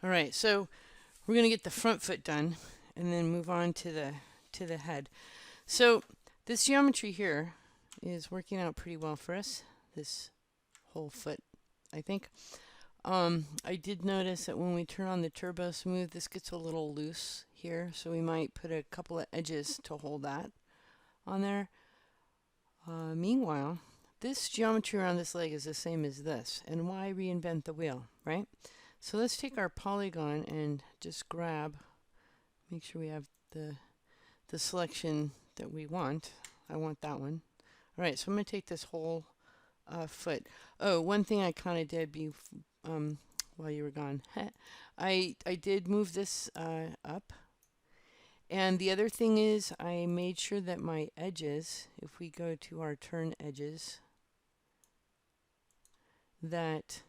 All right, so we're gonna get the front foot done, and then move on to the head. So this geometry here is working out pretty well for us. This whole foot, I think. I did notice that when we turn on the turbo smooth, this gets a little loose here, so we might put a couple of edges to hold that on there. Meanwhile, this geometry around this leg is the same as this, and why reinvent the wheel, right? So let's take our polygon and just grab, make sure we have the selection that we want. I want that one. All right, so I'm going to take this whole foot. Oh, one thing I kind of did while you were gone, I did move this up. And the other thing is I made sure that my edges, if we go to our turn edges, that,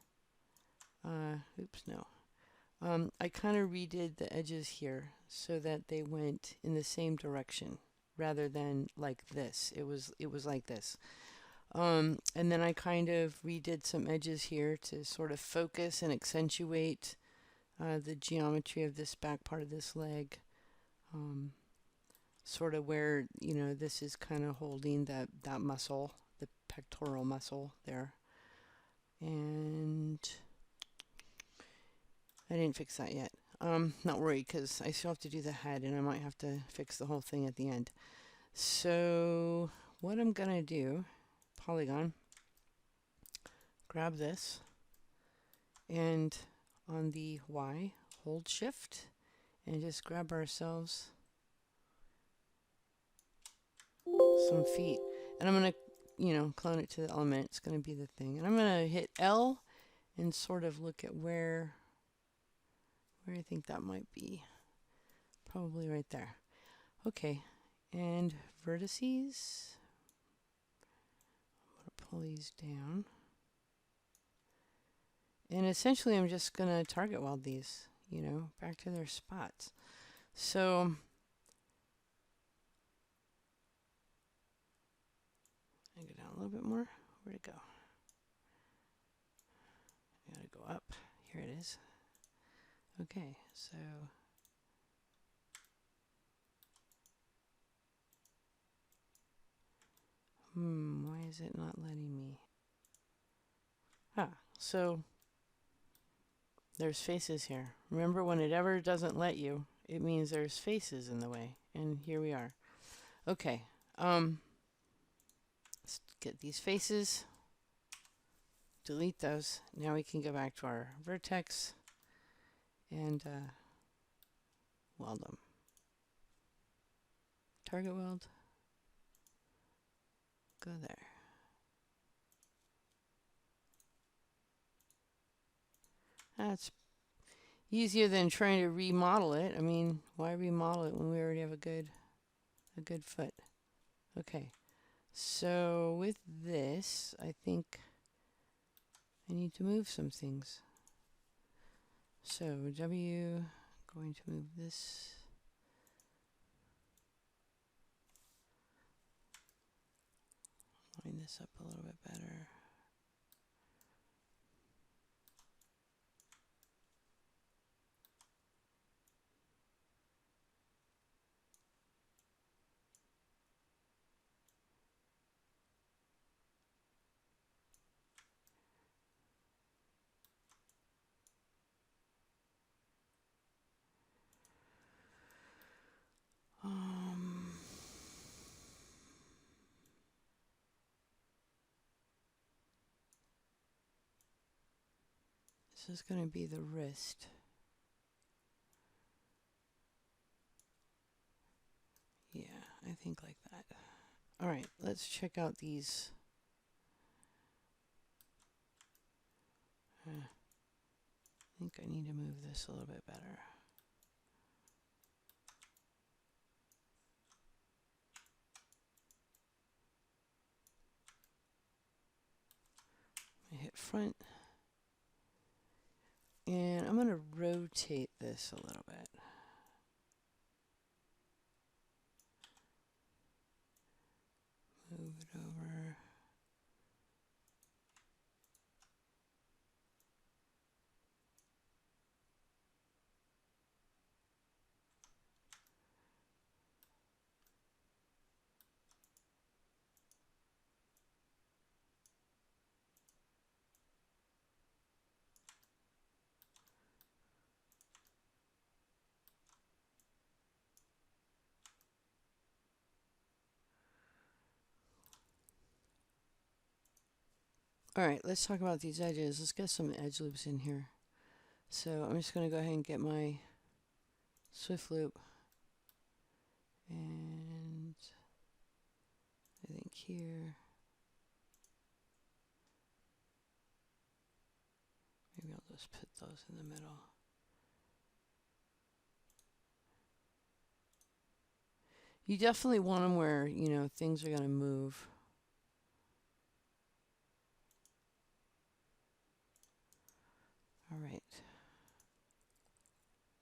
oops, no. I kind of redid the edges here so that they went in the same direction rather than like this. It was like this. And then I kind of redid some edges here to sort of focus and accentuate the geometry of this back part of this leg. Sort of where, this is kind of holding that muscle, the pectoral muscle there. And I didn't fix that yet. Not worried because I still have to do the head and I might have to fix the whole thing at the end. So what I'm gonna do, polygon, grab this, and on the Y, hold shift, and just grab ourselves some feet. And I'm gonna, clone it to the element. It's gonna be the thing. And I'm gonna hit L and sort of look at where I think that might be. Probably right there. Okay, and vertices. I'm gonna pull these down. And essentially I'm just gonna target weld these, back to their spots. So I go down a little bit more. Where'd it go? I gotta go up. Here it is. Okay, so why is it not letting me? So there's faces here. Remember, when it ever doesn't let you, it means there's faces in the way. And here we are. Okay, let's get these faces. Delete those. Now we can go back to our vertex and weld them. Target weld. Go there. That's easier than trying to remodel it. I mean, why remodel it when we already have a good foot? Okay. So with this, I think I need to move some things. So W, going to move this. Line this up a little bit better. This is going to be the wrist. Yeah, I think like that. All right, let's check out these. I think I need to move this a little bit better. I hit front. And I'm going to rotate this a little bit. Move it over. Alright, let's talk about these edges. Let's get some edge loops in here. So I'm just going to go ahead and get my Swift loop, and I think here, maybe I'll just put those in the middle. You definitely want them where, you know, things are going to move. Alright.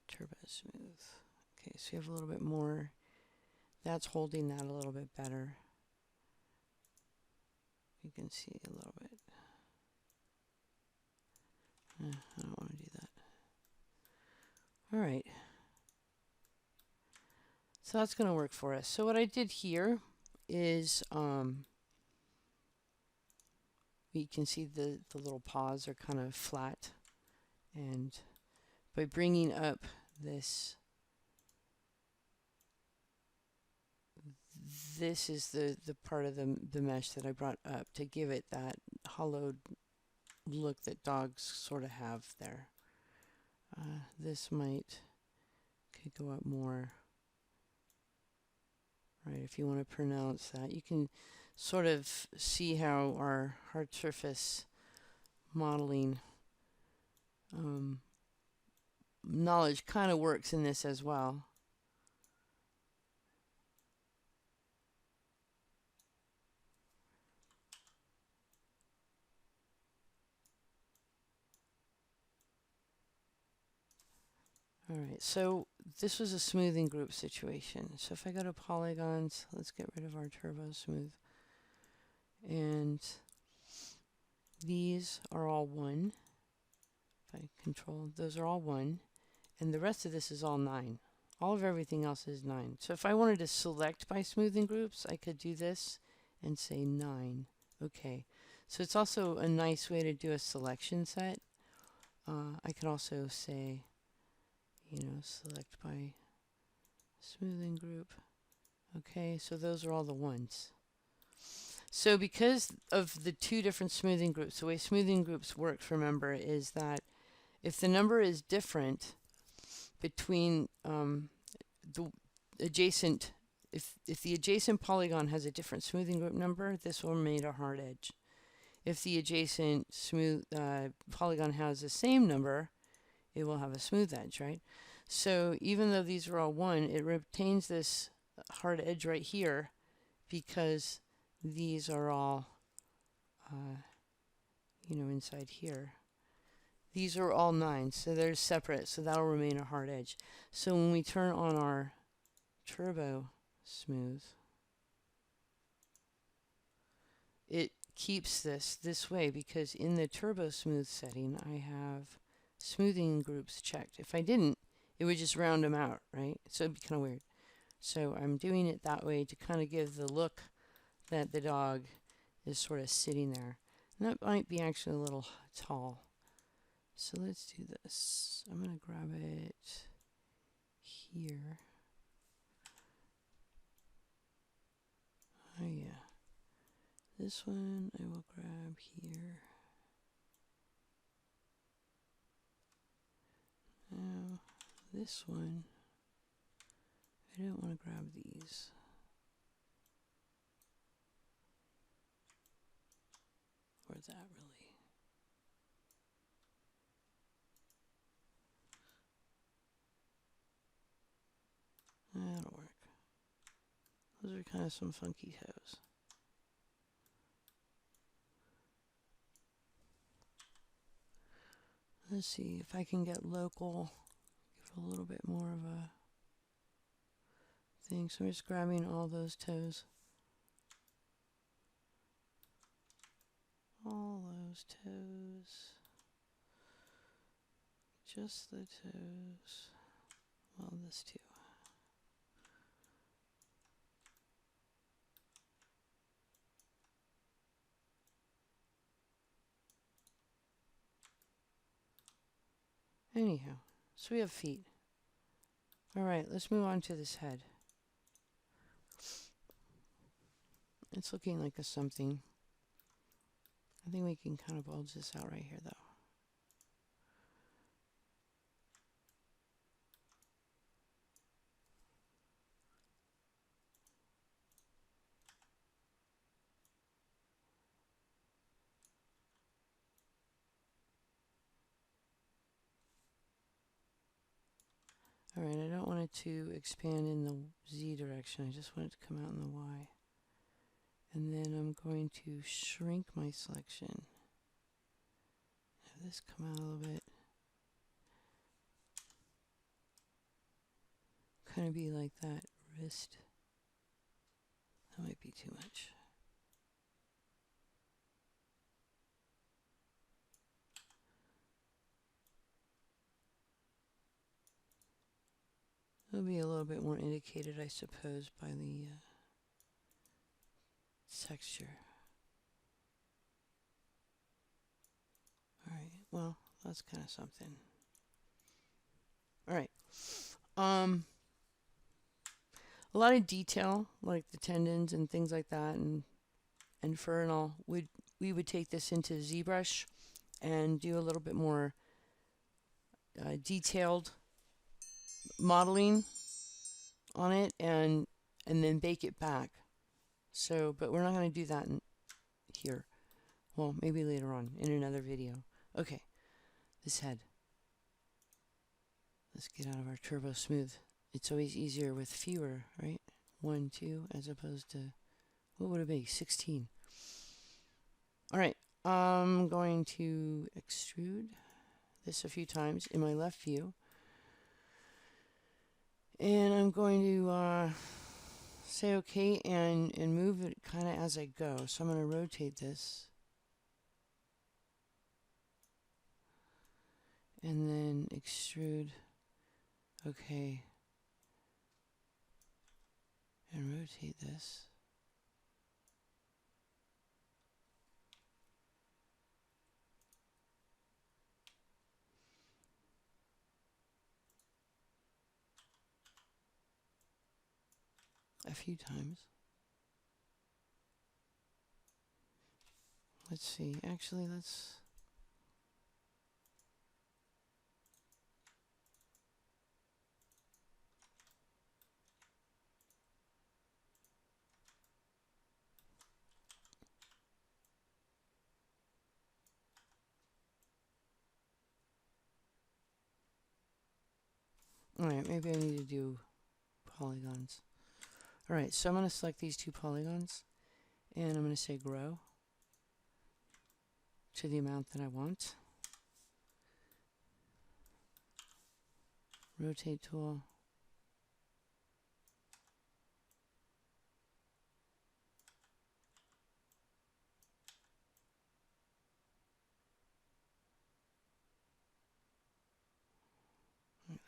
Turbo smooth. Okay, so you have a little bit more. That's holding that a little bit better. You can see a little bit. I don't want to do that. Alright. So that's going to work for us. So what I did here is, you can see the little paws are kind of flat. And by bringing up this is the part of the mesh that I brought up to give it that hollowed look that dogs sort of have there. This could go up more. Right, if you want to pronounce that. You can sort of see how our hard surface modeling knowledge kind of works in this as well. Alright, so this was a smoothing group situation. So if I go to polygons, let's get rid of our turbo smooth. And these are all 1. If I control, those are all 1. And the rest of this is all 9. All of everything else is 9. So if I wanted to select by smoothing groups, I could do this and say 9. Okay. So it's also a nice way to do a selection set. I could also say, you know, select by smoothing group. Okay, so those are all the 1s. So because of the 2 different smoothing groups, the way smoothing groups work, remember, is that if the number is different between the adjacent, if the adjacent polygon has a different smoothing group number, this will remain a hard edge. If the adjacent smooth polygon has the same number, it will have a smooth edge, right? So even though these are all 1, it retains this hard edge right here because these are all, you know, inside here. These are all 9, so they're separate, so that'll remain a hard edge. So when we turn on our turbo smooth, it keeps this way because in the turbo smooth setting, I have smoothing groups checked. If I didn't, it would just round them out, right? So it'd be kind of weird. So I'm doing it that way to kind of give the look that the dog is sort of sitting there. And that might be actually a little tall. So let's do this. I'm going to grab it here. Oh yeah. This one I will grab here. Now this one, I don't want to grab these. Or that really. That'll work. Those are kind of some funky toes. Let's see if I can get local, give it a little bit more of a thing. So I'm just grabbing all those toes. All those toes. Just the toes. Well, this too. Anyhow, so we have feet. Alright, let's move on to this head. It's looking like a something. I think we can kind of bulge this out right here, though. Alright, I don't want it to expand in the Z direction. I just want it to come out in the Y. And then I'm going to shrink my selection. Have this come out a little bit. Kind of be like that wrist. That might be too much. It'll be a little bit more indicated, I suppose, by the texture. Alright, well, that's kind of something. Alright. A lot of detail, like the tendons and things like that, and fur and all, we would take this into ZBrush and do a little bit more detailed modeling on it, and then bake it back. So, but we're not going to do that here. Well, maybe later on in another video. Okay, this head. Let's get out of our turbo smooth. It's always easier with fewer, right? 1, 2, as opposed to, what would it be? 16. Alright, I'm going to extrude this a few times in my left view. And I'm going to say okay and move it kind of as I go. So I'm going to rotate this. And then extrude. Okay. And rotate this. A few times. Let's see. Actually, let's... Alright, maybe I need to do polygons. Alright, so I'm going to select these two polygons, and I'm going to say grow to the amount that I want. Rotate tool.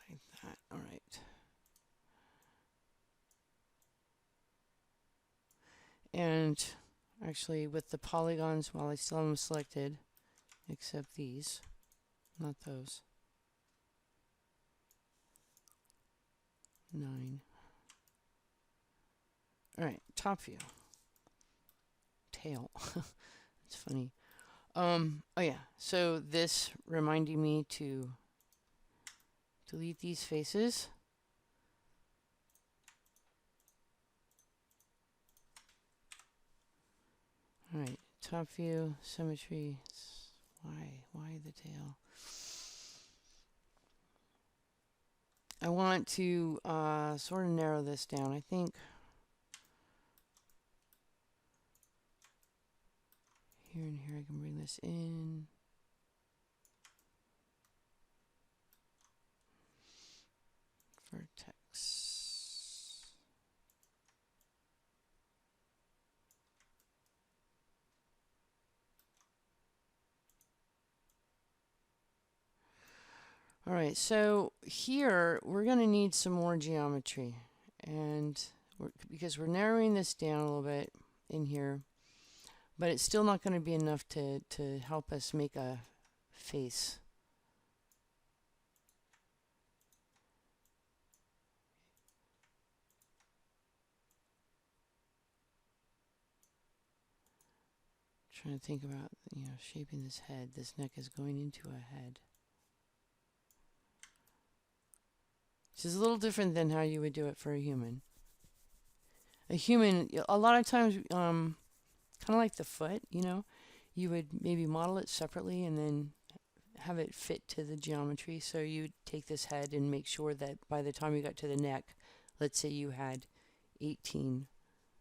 Like that. Alright. And actually with the polygons, while I still have them selected, except these, not those. 9. Alright, top view. Tail. It's funny. Oh yeah, so this reminding me to delete these faces. Alright, top view, symmetry. Why the tail? I want to sort of narrow this down. I think here and here I can bring this in. Vertex. Alright, so here we're going to need some more geometry, and because we're narrowing this down a little bit in here, but it's still not going to be enough to help us make a face. Trying to think about, shaping this head. This neck is going into a head. Which is a little different than how you would do it for a human. A human, a lot of times, kind of like the foot, you would maybe model it separately and then have it fit to the geometry. So you take this head and make sure that by the time you got to the neck, let's say you had 18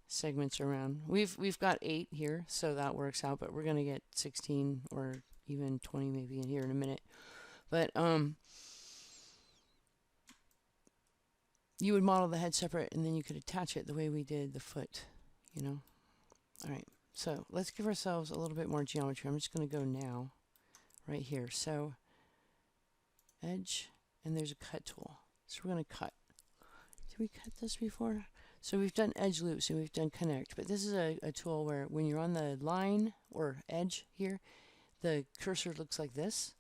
segments around. We've got 8 here, so that works out, but we're going to get 16 or even 20 maybe in here in a minute. But you would model the head separate and then you could attach it the way we did the foot, All right, so let's give ourselves a little bit more geometry. I'm just going to go now right here. So edge, and there's a cut tool. So we're going to cut. Did we cut this before? So we've done edge loops and we've done connect, but this is a tool where when you're on the line or edge here, the cursor looks like this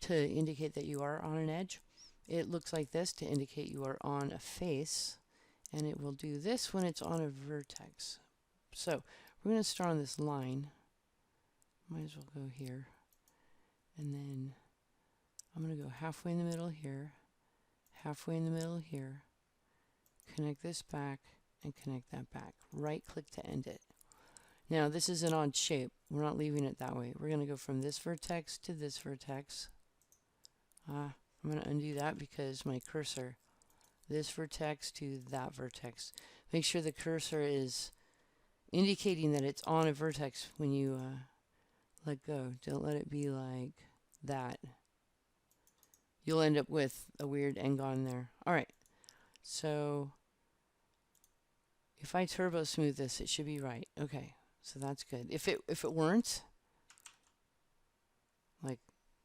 to indicate that you are on an edge. It looks like this to indicate you are on a face, and it will do this when it's on a vertex. So we're going to start on this line. Might as well go here. And then I'm going to go halfway in the middle here, halfway in the middle here, connect this back, and connect that back. Right click to end it. Now this is an odd shape. We're not leaving it that way. We're going to go from this vertex to this vertex. I'm going to undo that because my cursor, this vertex to that vertex. Make sure the cursor is indicating that it's on a vertex when you let go. Don't let it be like that. You'll end up with a weird engon there. Alright, so if I turbo smooth this, it should be right. Okay, so that's good. If it weren't, like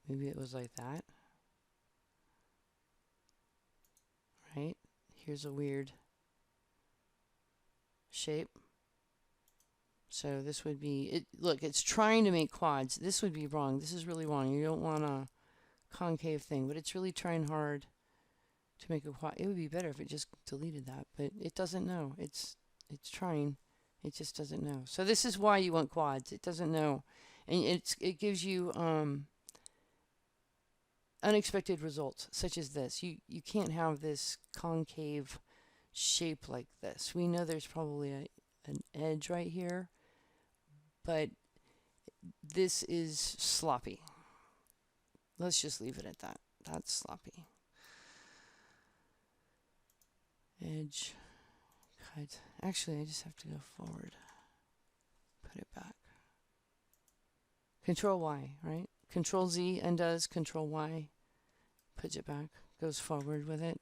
maybe it was like that. Right? Here's a weird shape. So this would be it. Look, it's trying to make quads. This would be wrong. This is really wrong. You don't want a concave thing, but it's really trying hard to make a quad. It would be better if it just deleted that, but it doesn't know. It's trying. It just doesn't know. So this is why you want quads. It doesn't know, and it gives you unexpected results, such as this. You can't have this concave shape like this. We know there's probably an edge right here, but this is sloppy. Let's just leave it at that. That's sloppy. Edge, cut. Actually, I just have to go forward. Put it back. Control Y, right? Control Z undoes, Control Y puts it back, goes forward with it.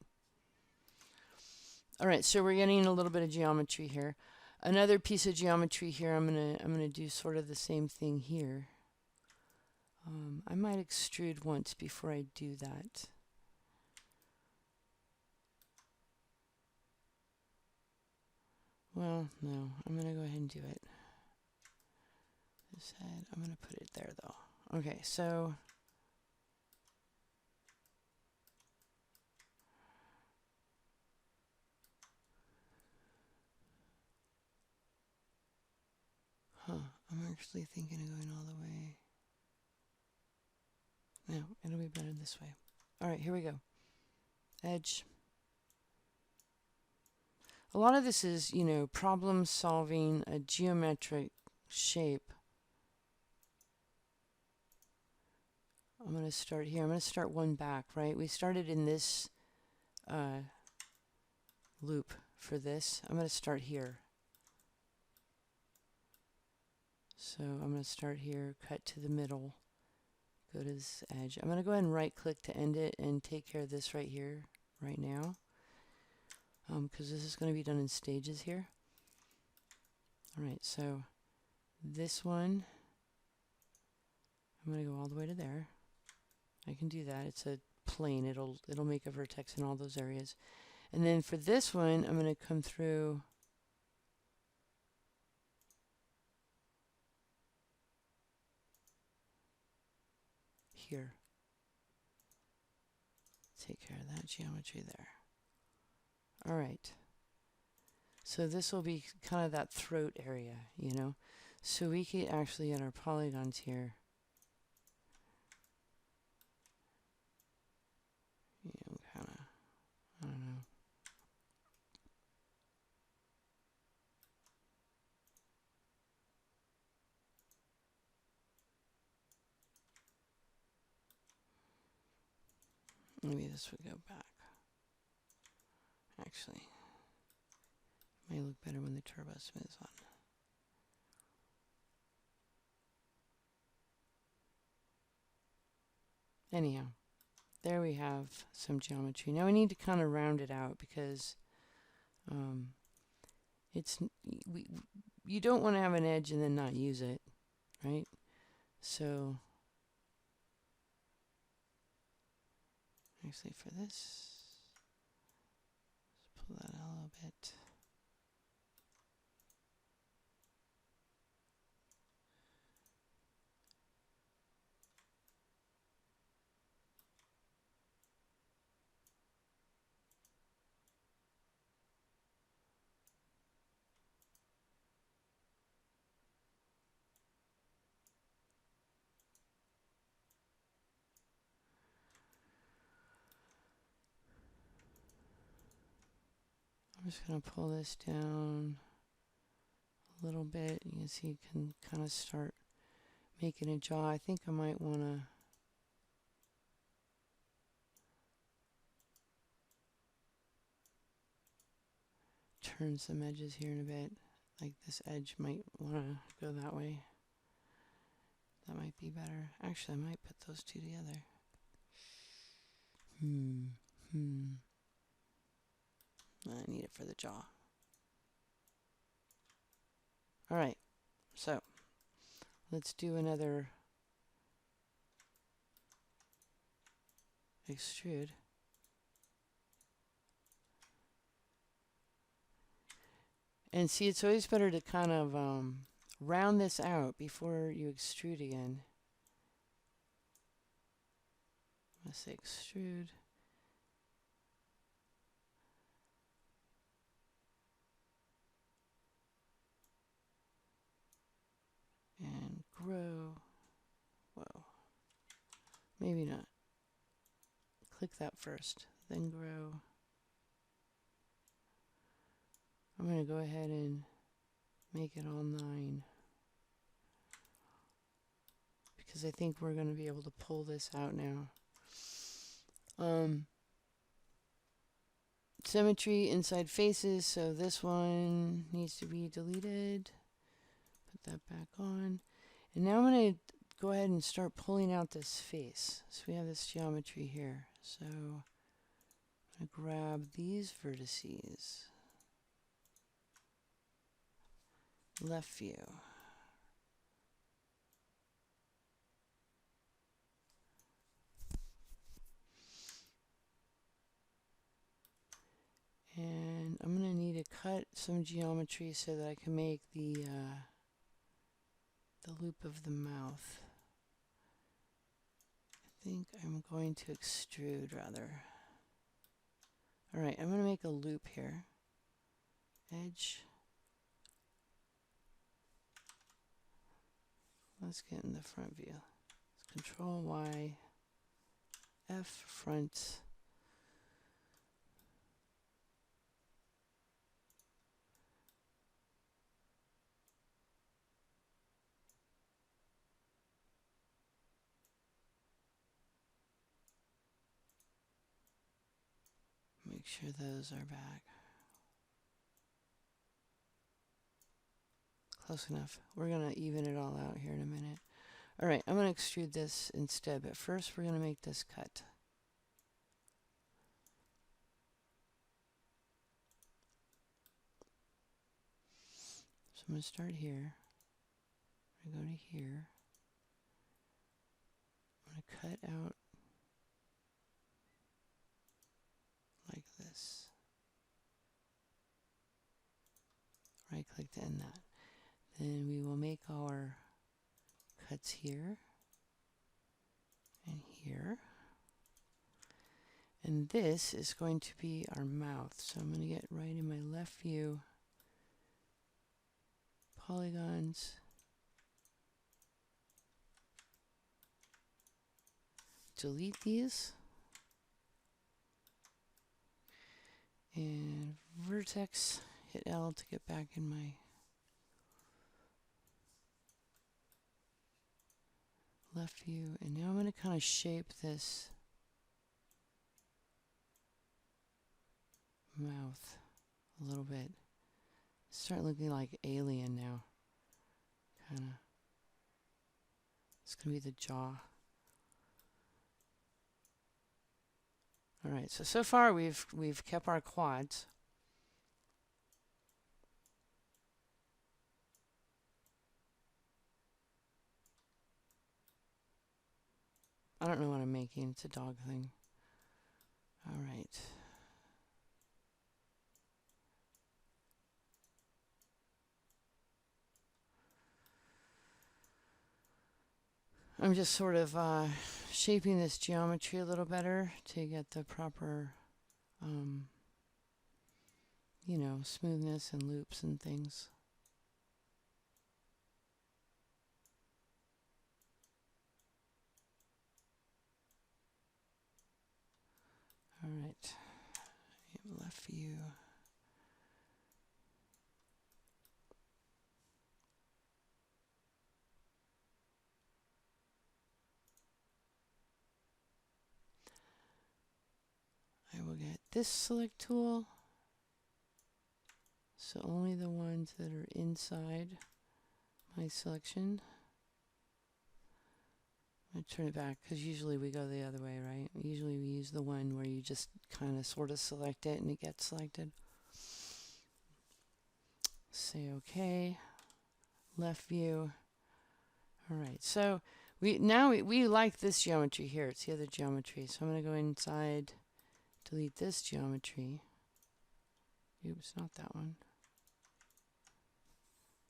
Alright, so we're getting a little bit of geometry here. Another piece of geometry here, I'm gonna do sort of the same thing here. I might extrude once before I do that. Well, no, I'm gonna go ahead and do it. This head, I'm gonna put it there though. Okay, so I'm actually thinking of going all the way. No, it'll be better this way. Alright, here we go. Edge. A lot of this is, problem solving a geometric shape. I'm going to start here. I'm going to start one back, right? We started in this loop for this. I'm going to start here. So I'm going to start here, cut to the middle, go to this edge. I'm going to go ahead and right click to end it and take care of this right here, right now. Because this is going to be done in stages here. Alright, so this one, I'm going to go all the way to there. I can do that. It's a plane. It'll make a vertex in all those areas. And then for this one, I'm going to come through here. Take care of that geometry there. Alright. So this will be kind of that throat area, So we could actually get our polygons here. You know, kind of, I don't know. Maybe this would go back. Actually, it may look better when the turbo smooths on. Anyhow, there we have some geometry. Now we need to kind of round it out because you don't want to have an edge and then not use it, right? So actually for this, let's pull that out a little bit. I'm just going to pull this down a little bit. You can see you can kind of start making a jaw. I think I might want to turn some edges here in a bit. Like this edge might want to go that way. That might be better. Actually, I might put those two together. I need it for the jaw. Alright, so let's do another extrude. And see, it's always better to kind of round this out before you extrude again. Let's say extrude. And grow. Whoa. Maybe not. Click that first, then grow. I'm going to go ahead and make it all 9. Because I think we're going to be able to pull this out now. Symmetry inside faces, so this one needs to be deleted. Put that back on. And now I'm going to go ahead and start pulling out this face. So we have this geometry here. So I'm going to grab these vertices. Left view. And I'm going to need to cut some geometry so that I can make the loop of the mouth. I think I'm going to extrude rather. Alright, I'm going to make a loop here. Edge. Let's get in the front view. Control Y, F front. Make sure those are back. Close enough. We're going to even it all out here in a minute. Alright, I'm going to extrude this instead, but first we're going to make this cut. So I'm going to start here. I'm going to go to here. I'm going to cut out like this. Right click to end that. Then we will make our cuts here and here. And this is going to be our mouth. So I'm going to get right in my left view. Polygons. delete these. And vertex, hit L to get back in my left view. And now I'm going to kind of shape this mouth a little bit. Start looking like alien now. Kind of. It's going to be the jaw. All right, so far we've kept our quads. I don't know what I'm making. It's a dog thing. All right. I'm just sort of shaping this geometry a little better to get the proper, you know, smoothness and loops and things. All right, left view. I will get this select tool. So only the ones that are inside my selection. I turn it back because usually we go the other way, right? Usually we use the one where you just kind of sort of select it and it gets selected. Say OK. Left view. All right, so we like this geometry here. It's the other geometry. So I'm going to go inside, delete this geometry. Oops, not that one.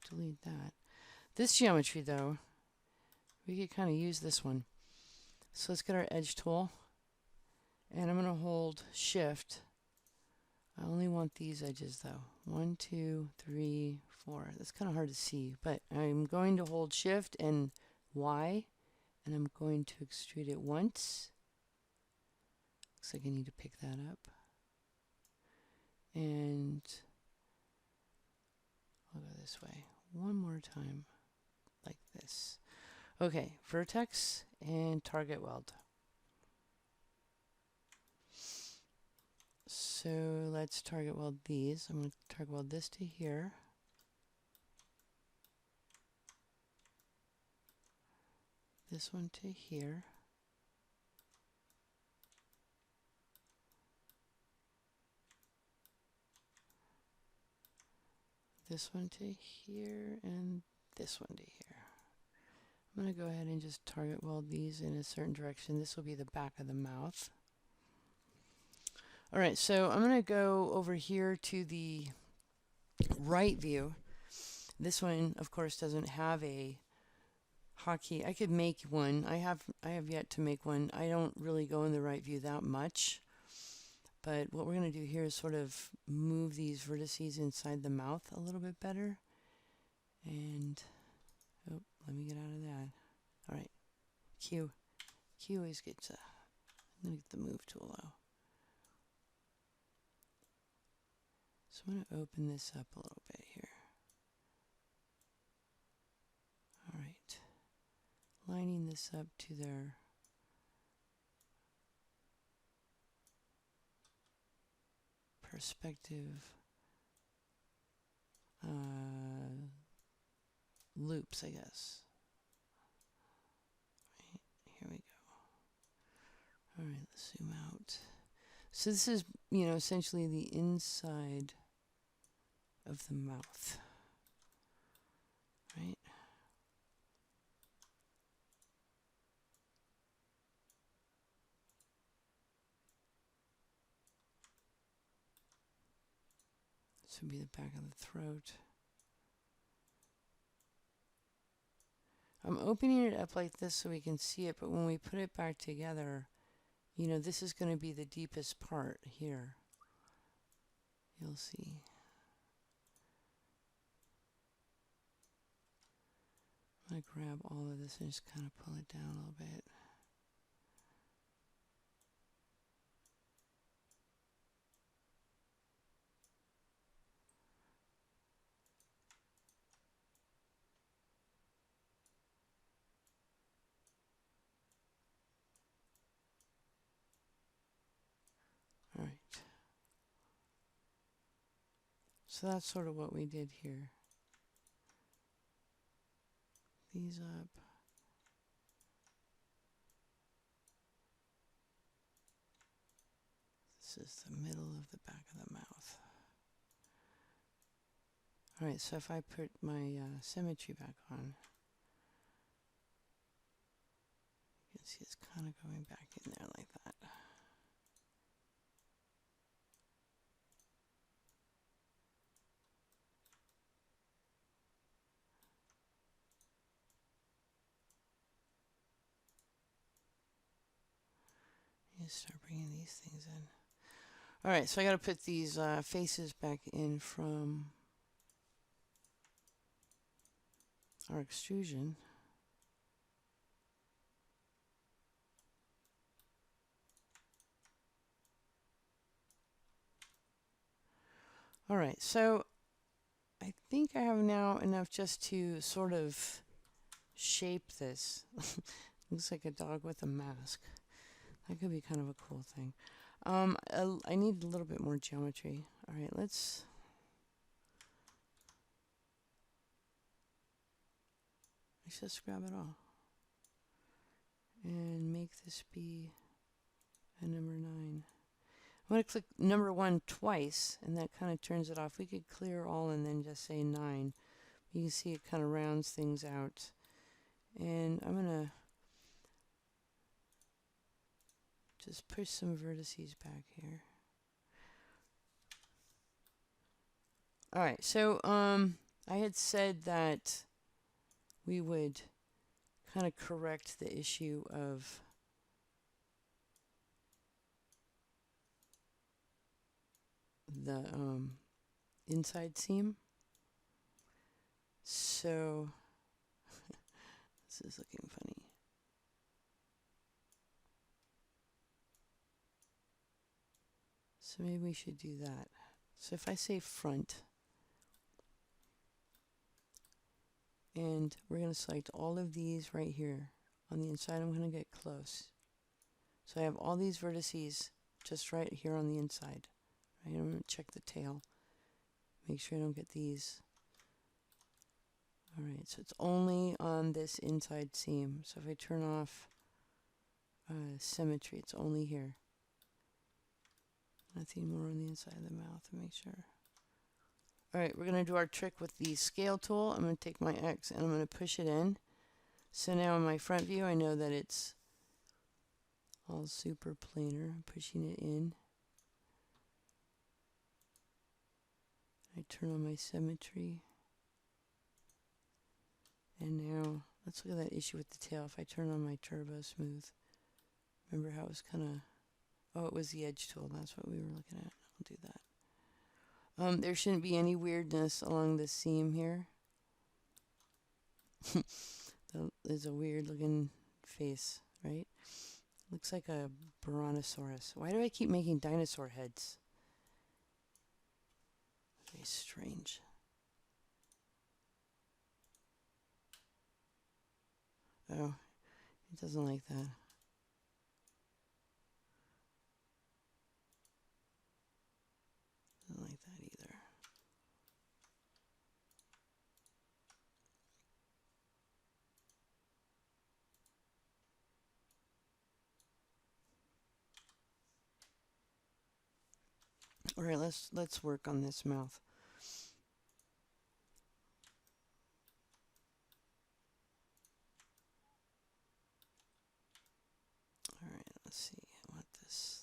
Delete that. This geometry, though, we could kind of use this one. So let's get our edge tool. And I'm going to hold Shift. I only want these edges, though. 1, 2, 3, 4. That's kind of hard to see. But I'm going to hold Shift and Y. And I'm going to extrude it once. Looks like I need to pick that up. And I'll go this way. One more time. Like this. Okay, vertex and target weld. So let's target weld these. I'm going to target weld this to here. This one to here. This one to here, and this one to here. I'm going to go ahead and just target weld these in a certain direction. This will be the back of the mouth. All right, so I'm going to go over here to the right view. This one, of course, doesn't have a hotkey. I could make one. I have yet to make one. I don't really go in the right view that much. But what we're going to do here is sort of move these vertices inside the mouth a little bit better. And, oh, let me get out of that. All right, Q. Q always gets a, I'm going to get the move tool out. So I'm going to open this up a little bit here. All right, lining this up to their perspective loops, I guess. Right, here we go. All right, let's zoom out. So this is, you know, essentially the inside of the mouth, right? This would be the back of the throat. I'm opening it up like this so we can see it, but when we put it back together, you know, this is going to be the deepest part here. You'll see. I'm going to grab all of this and just kind of pull it down a little bit. So that's sort of what we did here. These up. This is the middle of the back of the mouth. Alright, so if I put my symmetry back on, you can see it's kind of going back in there like that. You start bringing these things in. Alright, so I got to put these faces back in from our extrusion. Alright, so I think I have now enough just to sort of shape this. Looks like a dog with a mask. That could be kind of a cool thing. I need a little bit more geometry. Alright, let's just grab it all. And make this be a number 9. I'm going to click number 1 twice, and that kind of turns it off. We could clear all and then just say 9. You can see it kind of rounds things out. And I'm going to just push some vertices back here. Alright, so I had said that we would kind of correct the issue of the inside seam. So this is looking funny. So maybe we should do that. So if I say front, and we're going to select all of these right here. On the inside, I'm going to get close. So I have all these vertices just right here on the inside. Right, I'm going to check the tail. Make sure I don't get these. Alright, so it's only on this inside seam. So if I turn off symmetry, it's only here. Nothing more on the inside of the mouth to make sure. Alright, we're going to do our trick with the scale tool. I'm going to take my X and I'm going to push it in. So now in my front view, I know that it's all super planar. I'm pushing it in. I turn on my symmetry. And now, let's look at that issue with the tail. If I turn on my turbo smooth, remember how it was kind of, oh, it was the edge tool. That's what we were looking at. I'll do that. There shouldn't be any weirdness along the seam here. There's a weird looking face, right? Looks like a brontosaurus. Why do I keep making dinosaur heads? Very strange. Oh, it doesn't like that. Doesn't like that either. All right, let's work on this mouth. All right, let's see. I want this.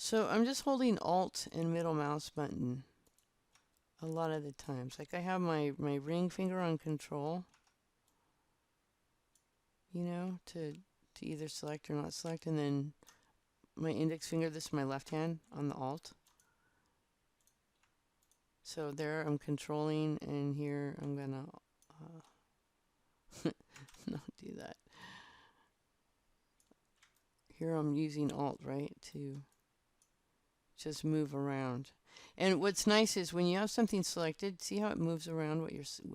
So I'm just holding Alt and middle mouse button a lot of the times. Like I have my ring finger on control, you know, to either select or not select, and then my index finger, this is my left hand, on the Alt. So there I'm controlling, and here I'm gonna not do that. Here I'm using Alt, right, to just move around. And what's nice is when you have something selected, see how it moves around what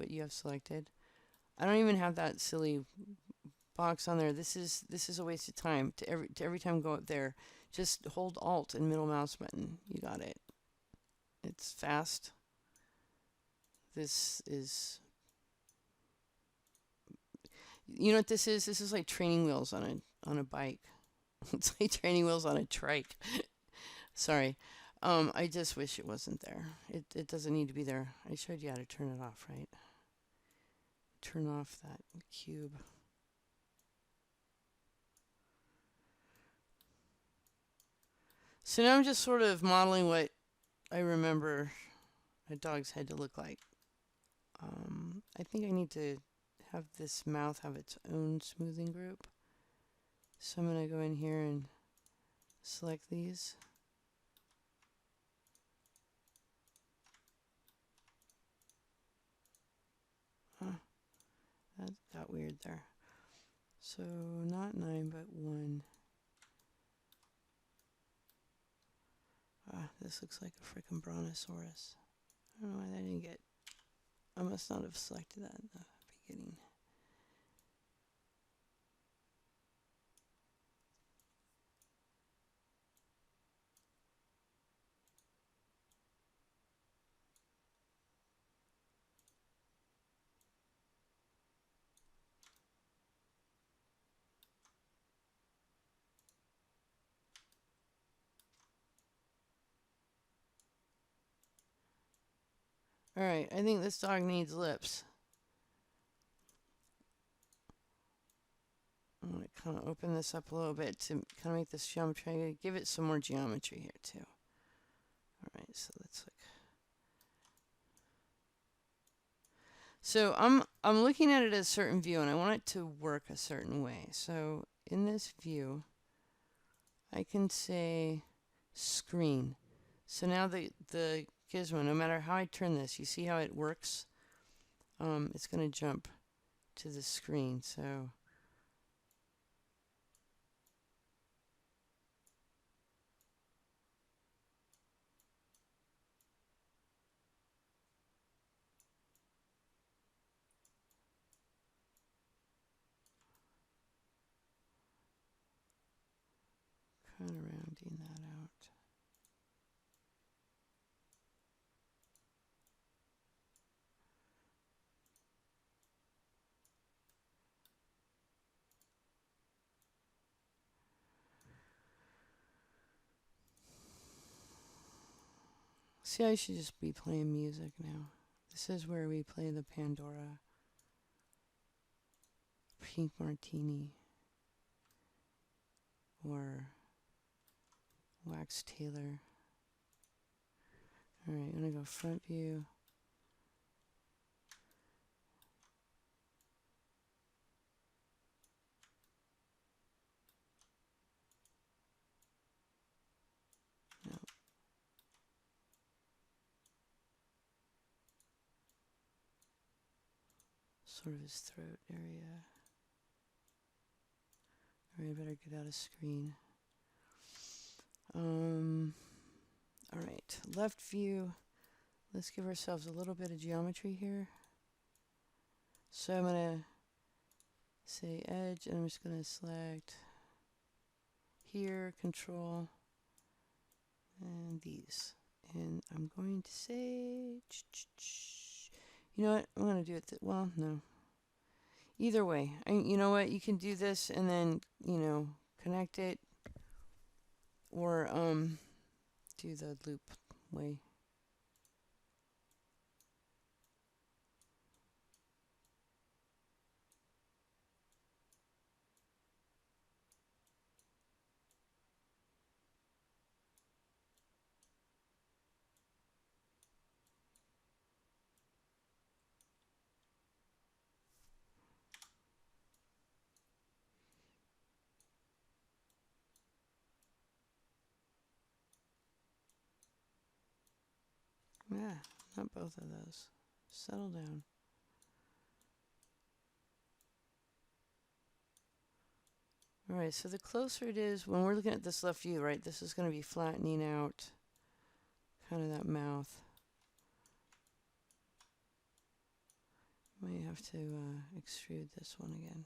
you have selected? I don't even have that silly box on there. This is a waste of time. To every time go up there, just hold Alt and middle mouse button. You got it. It's fast. This is, you know what this is? This is like training wheels on a bike. It's like training wheels on a trike. Sorry. I just wish it wasn't there. It doesn't need to be there. I showed you how to turn it off, right? Turn off that cube. So now I'm just sort of modeling what I remember a dog's head to look like. I think I need to have this mouth have its own smoothing group. So I'm going to go in here and select these. That got weird there. So not 9, but 1. This looks like a frickin' brontosaurus. I don't know why that didn't get... I must not have selected that in the beginning. Alright, I think this dog needs lips. I'm going to kind of open this up a little bit to kind of make this geometry. Give it some more geometry here too. Alright, so let's look. So I'm looking at it as a certain view and I want it to work a certain way. So in this view, I can say screen. So now the gizmo, no matter how I turn this, you see how it works? It's going to jump to the screen. So kind of rounding that out. See, I should just be playing music now. This is where we play the Pandora Pink Martini or Wax Taylor. Alright, I'm going to go front view. No. Sort of his throat area. Alright, I better get out of screen. Alright, left view. Let's give ourselves a little bit of geometry here. So I'm going to say edge, and I'm just going to select here, control, and these. And I'm going to say, you know what, I'm going to do it, well, no. Either way, you know what, you can do this and then, connect it, or do the loop way. Yeah, not both of those. Settle down. Alright, so the closer it is, when we're looking at this left view, right, this is going to be flattening out kind of that mouth. Might have to extrude this one again.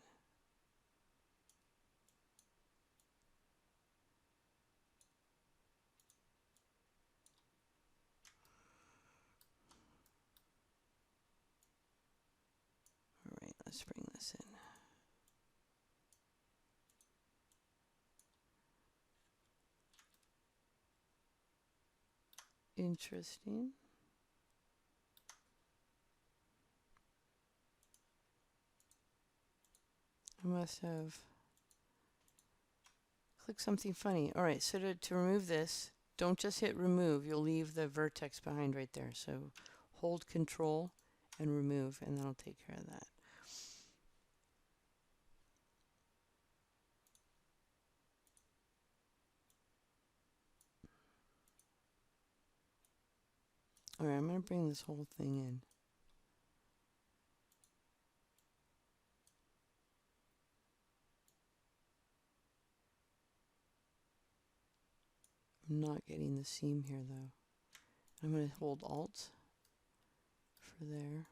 All right, let's bring this in. Interesting. I must have clicked something funny. All right, so to remove this, don't just hit remove. You'll leave the vertex behind right there. So hold control and remove, and that'll take care of that. All right, I'm going to bring this whole thing in. I'm not getting the seam here though. I'm going to hold Alt for there.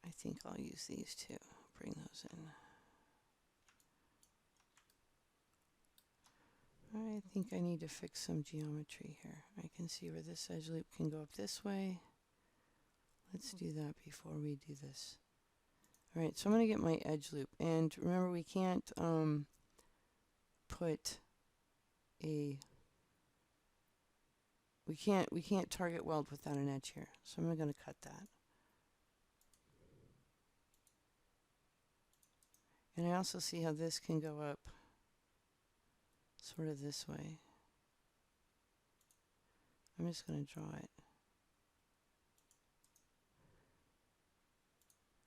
I think I'll use these two. Bring those in. I think I need to fix some geometry here. I can see where this edge loop can go up this way. Let's do that before we do this. All right, so I'm going to get my edge loop. And remember, we can't put a... We can't target weld without an edge here. So I'm going to cut that. And I also see how this can go up sort of this way. I'm just going to draw it.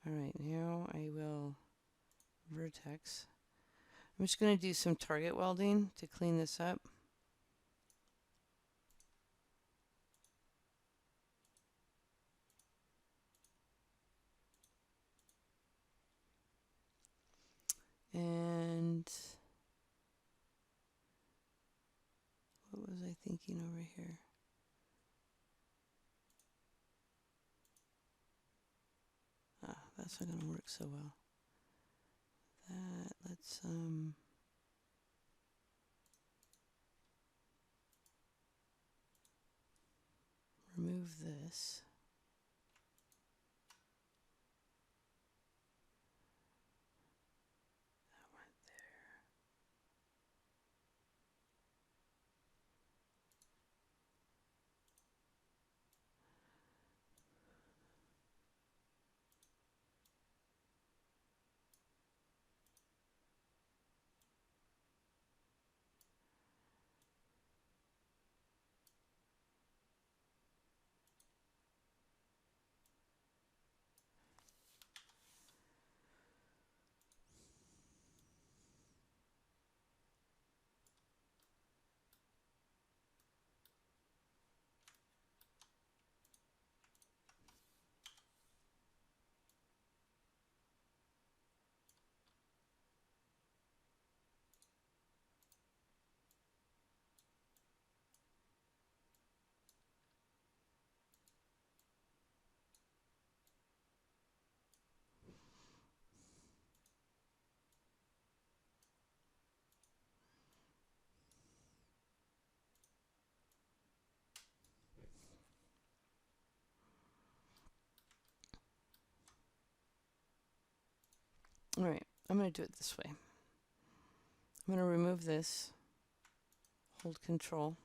Alright, now I will vertex. I'm just going to do some target welding to clean this up. And what was I thinking over here? That's not going to work so well. Let's remove this. That went there. Alright, I'm going to do it this way. I'm going to remove this, hold control,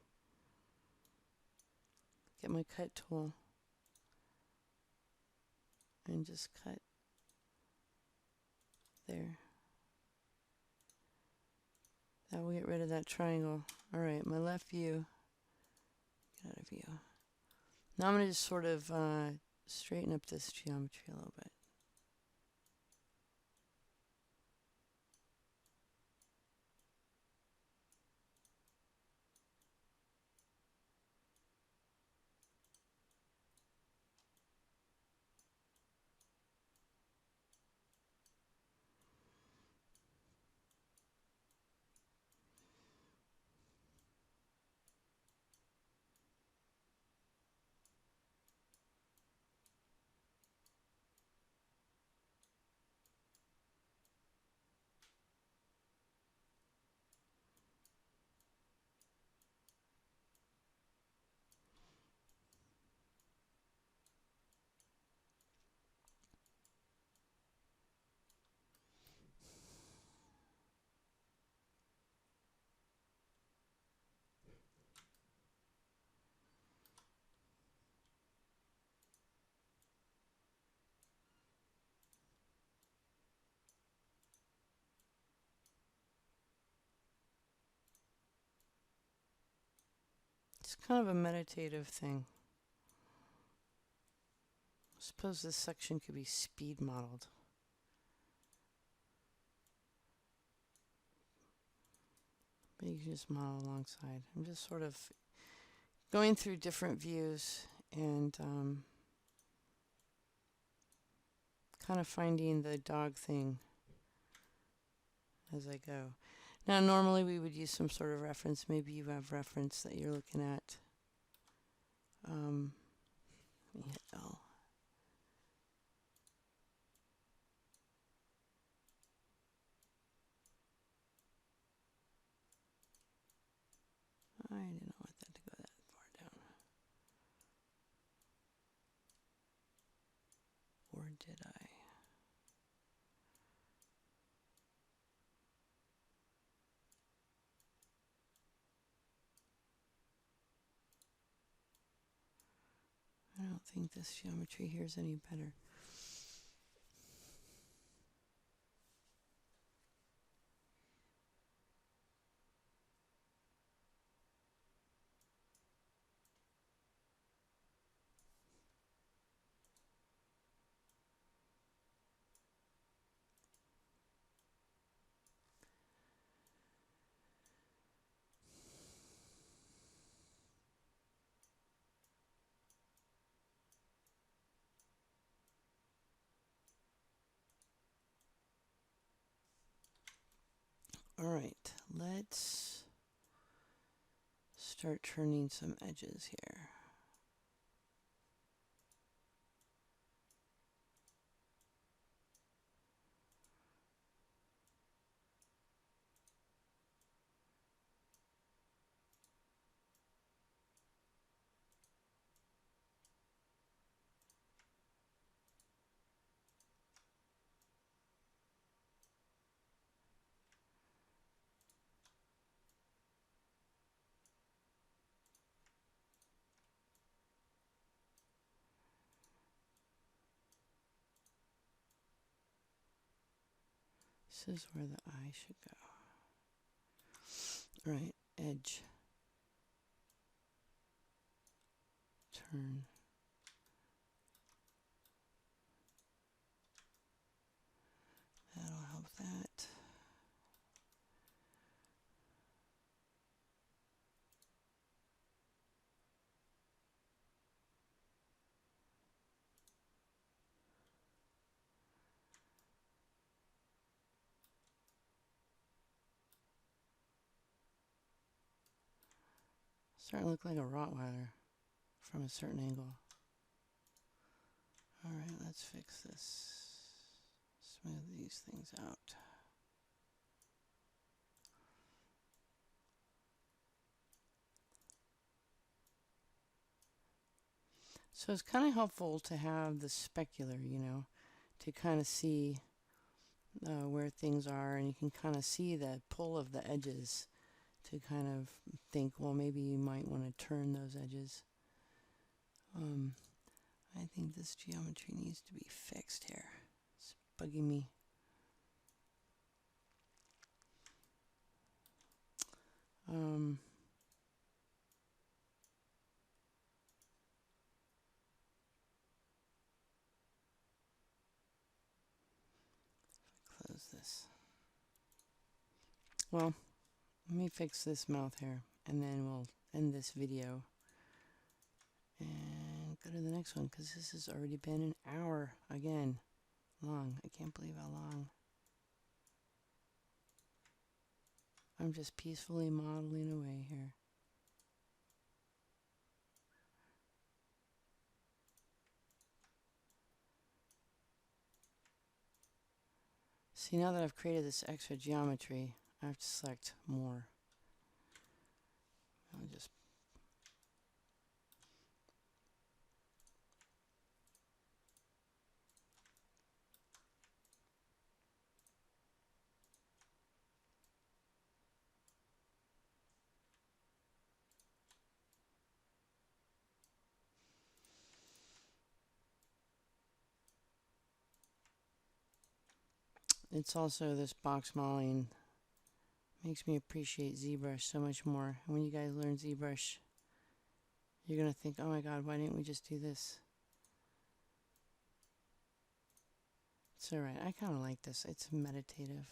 get my cut tool, and just cut there. That will get rid of that triangle. Alright, my left view, get out of view. Now I'm going to just sort of straighten up this geometry a little bit. kind of a meditative thing. Suppose this section could be speed modeled. But you can just model alongside. I'm just sort of going through different views and kind of finding the dog thing as I go. Now normally we would use some sort of reference. Maybe you have reference that you're looking at. Let me hit L. I didn't want that to go that far down. Or did I? I don't think this geometry here is any better. All right, let's start turning some edges here. This is where the eye should go. All right, edge. Turn. That'll help that. Starting to look like a Rottweiler from a certain angle. All right, let's fix this. Smooth these things out. So it's kind of helpful to have the specular, you know, to kind of see where things are, and you can kind of see the pull of the edges to kind of think, well, maybe you might want to turn those edges. I think this geometry needs to be fixed here. It's bugging me. Close this. Well, let me fix this mouth here, and then we'll end this video and go to the next one, because this has already been an hour again long. I can't believe how long. I'm just peacefully modeling away here. See, now that I've created this extra geometry, I have to select more. I'll just it's also this box modeling makes me appreciate ZBrush so much more. And when you guys learn ZBrush, You're going to think, oh my God, why didn't we just do this? It's alright. I kind of like this. It's meditative.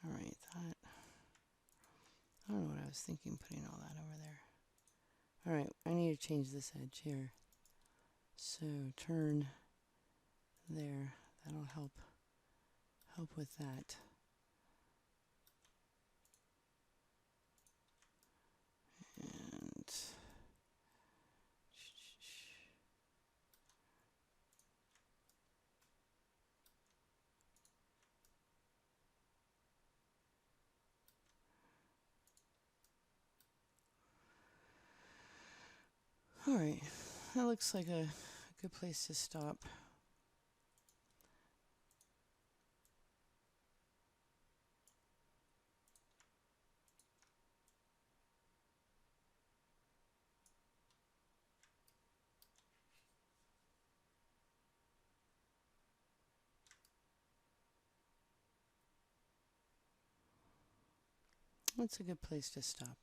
Alright, that. I don't know what I was thinking putting all that over there. Alright, I need to change this edge here. So turn there. That'll help with that. And alright, that looks like a good place to stop. That's a good place to stop.